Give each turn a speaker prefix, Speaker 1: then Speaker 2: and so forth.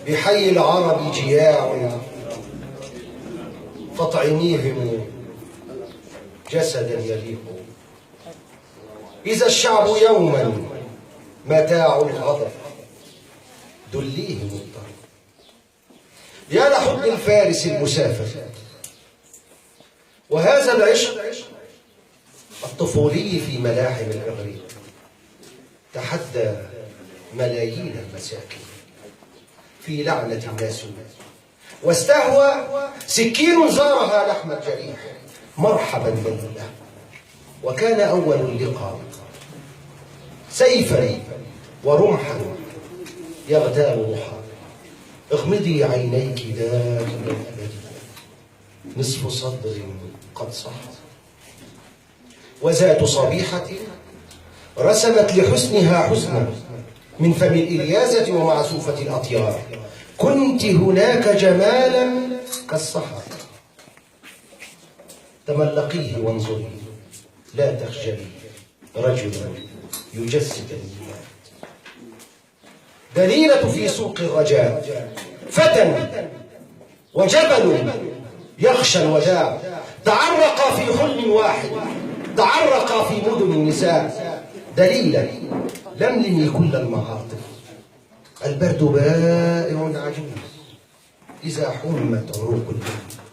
Speaker 1: بحي العرب جياع فاطعميهم جسدا يليق. إذا الشعب يوما متاع الغضب دليهم الطريق. يا لحب الفارس المسافر، وهذا العشق الطفولي في ملاحم الإغريق تحدى ملايين المساكين في لعنة الناس، واستهوى سكين زارها لحم الجريح مرحبا بالله. وكان أول اللقاء سيفا ورمحا يغتال ضحى. اغمضي عينيك دائما أبدا، نصف صدر قد صح. وذات صبيحة رسمت لحسنها حسنا من فم الإلياذة ومعسوفة الأطيار. كنت هناك جمالا كالصحر، تملقيه وانظري لا تخجلي، رجل يجسد النيات. دليلة في سوق الرجاء، فتى وجبل يخشى الوداع. تعرق في حلم واحد، تعرق في مدن النساء. دليلة لملمي كل المعاطف، البرد بائع عجوز إذا حمت عروق الليل.